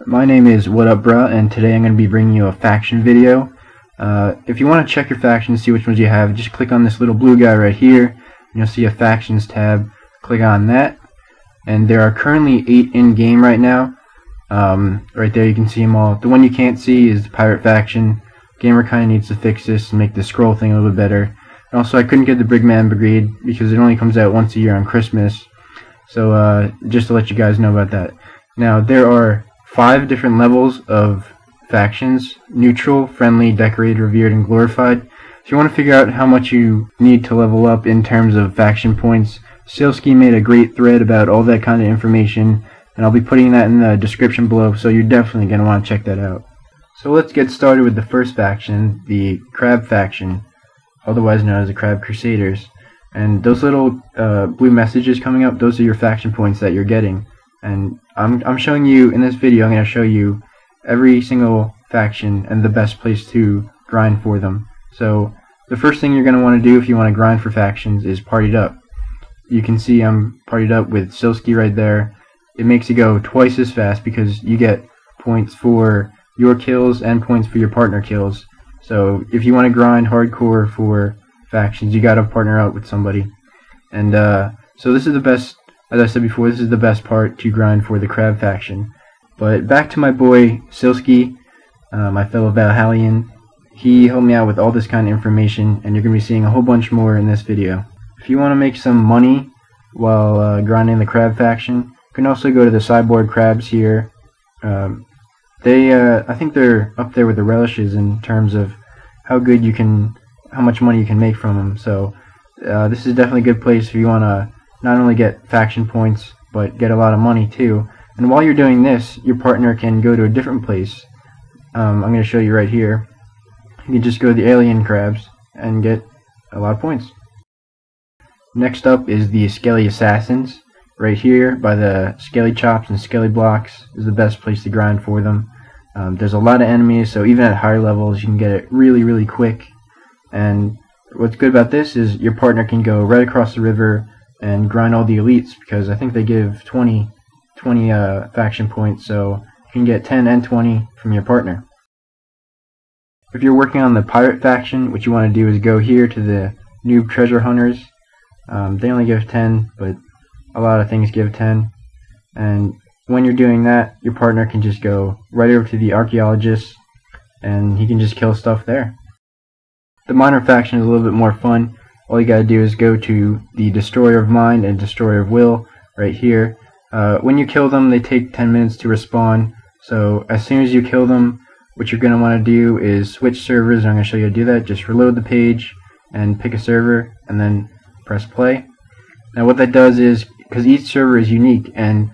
My name is What Up Bruh, and today I'm going to be bringing you a faction video. If you want to check your factions, see which ones you have, just click on this little blue guy right here, and you'll see a factions tab. Click on that, and there are currently 8 in game right now. Right there you can see them all. The one you can't see is the pirate faction. Gamer kind of needs to fix this and make the scroll thing a little bit better. And also, I couldn't get the Brigman Brigade because it only comes out once a year on Christmas. So just to let you guys know about that. Now there are 5 different levels of factions: neutral, friendly, decorated, revered, and glorified. If you want to figure out how much you need to level up in terms of faction points, Skelly made a great thread about all that kind of information, and I'll be putting that in the description below, so you're definitely going to want to check that out. So let's get started with the first faction, the Crab Faction, otherwise known as the Crab Crusaders. And those little blue messages coming up, those are your faction points that you're getting. And I'm showing you, in this video, I'm going to show you every single faction and the best place to grind for them. So the first thing you're going to want to do if you want to grind for factions is partied up. You can see I'm partied up with Skelly right there. It makes it go twice as fast because you get points for your kills and points for your partner kills. So if you want to grind hardcore for factions, you got to partner up with somebody. And so this is the best, as I said before, this is the best part to grind for the Crab Faction. But back to my boy Skelly, my fellow Valhallian. He helped me out with all this kind of information, and you're going to be seeing a whole bunch more in this video. If you want to make some money while grinding the Crab Faction, you can also go to the Cyborg Crabs here. I think they're up there with the relishes in terms of how much money you can make from them. So this is definitely a good place if you want to not only get faction points, but get a lot of money too. And while you're doing this, your partner can go to a different place. I'm going to show you right here. You can just go to the Alien Crabs and get a lot of points. Next up is the Skelly Assassins. Right here by the Skelly Chops and Skelly Blocks is the best place to grind for them. There's a lot of enemies, so even at higher levels you can get it really quick. And what's good about this is your partner can go right across the river and grind all the elites, because I think they give 20 faction points, so you can get 10 and 20 from your partner. If you're working on the pirate faction, what you want to do is go here to the Noob Treasure Hunters. They only give 10, but a lot of things give 10. And when you're doing that, your partner can just go right over to the Archaeologists, and he can just kill stuff there. The minor faction is a little bit more fun. All you gotta do is go to the Destroyer of Mind and Destroyer of Will right here. When you kill them, they take 10 minutes to respawn. So as soon as you kill them, what you're gonna want to do is switch servers. And I'm gonna show you how to do that. Just reload the page and pick a server, and then press play. Now what that does is, because each server is unique and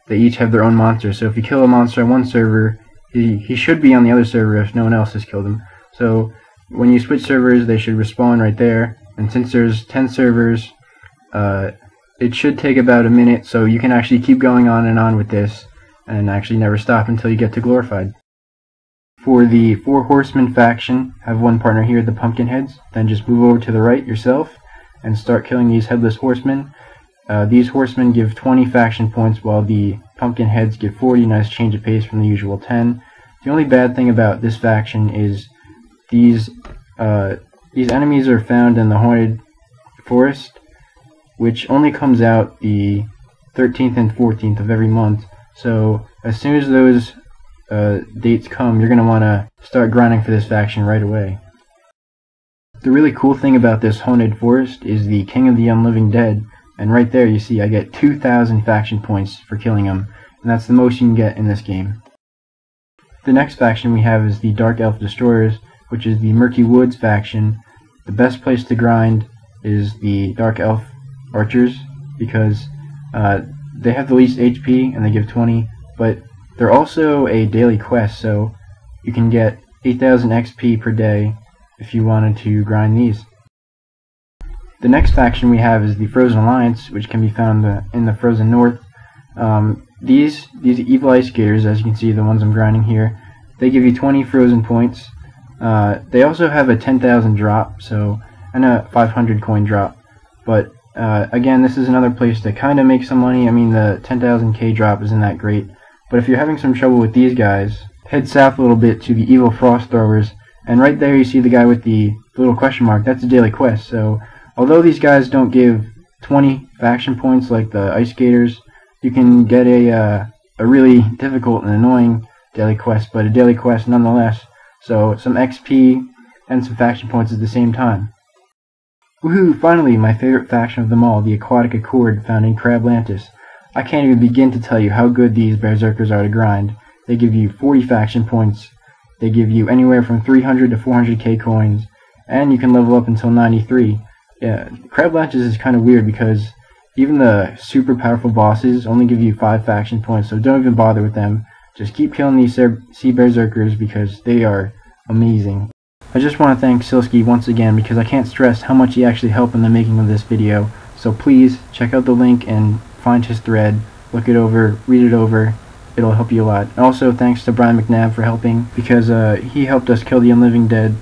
they each have their own monster, so if you kill a monster on one server, he should be on the other server if no one else has killed him. So when you switch servers, they should respawn right there. And since there's 10 servers, it should take about a minute, so you can actually keep going on and on with this and actually never stop until you get to glorified. For the 4 Horsemen faction, have one partner here, the Pumpkinheads. Then just move over to the right yourself and start killing these Headless Horsemen. These Horsemen give 20 faction points, while the Pumpkinheads give 40. Nice change of pace from the usual 10. The only bad thing about this faction is these enemies are found in the Haunted Forest, which only comes out the 13th and 14th of every month. So as soon as those dates come, you're going to want to start grinding for this faction right away. The really cool thing about this Haunted Forest is the King of the Unliving Dead, and right there you see I get 2,000 faction points for killing him, and that's the most you can get in this game. The next faction we have is the Dark Elf Destroyers, which is the Murky Woods faction. The best place to grind is the Dark Elf Archers, because they have the least HP and they give 20, but they're also a daily quest, so you can get 8,000 XP per day if you wanted to grind these. The next faction we have is the Frozen Alliance, which can be found in the Frozen North. These Evil Ice Skaters, as you can see, the ones I'm grinding here, they give you 20 frozen points. They also have a 10,000 drop, and a 500 coin drop. But again, this is another place to kind of make some money. I mean, the 10,000k drop isn't that great, But if you're having some trouble with these guys, head south a little bit to the evil frost throwers, and right there you see the guy with the little question mark. That's a daily quest. So although these guys don't give 20 faction points like the ice skaters, you can get a really difficult and annoying daily quest, but a daily quest nonetheless. So some XP and some faction points at the same time. Woohoo! Finally, my favorite faction of them all, the Aquatic Accord, found in Crablantis. I can't even begin to tell you how good these berserkers are to grind. They give you 40 faction points, they give you anywhere from 300 to 400k coins, and you can level up until 93. Yeah, Crablantis is kind of weird because even the super powerful bosses only give you 5 faction points, so don't even bother with them. Just keep killing these sea berserkers because they are amazing. I just want to thank Silsky once again because I can't stress how much he actually helped in the making of this video. So please check out the link and find his thread, look it over, read it over. It'll help you a lot. Also thanks to Brian McNabb for helping because he helped us kill the Unliving Dead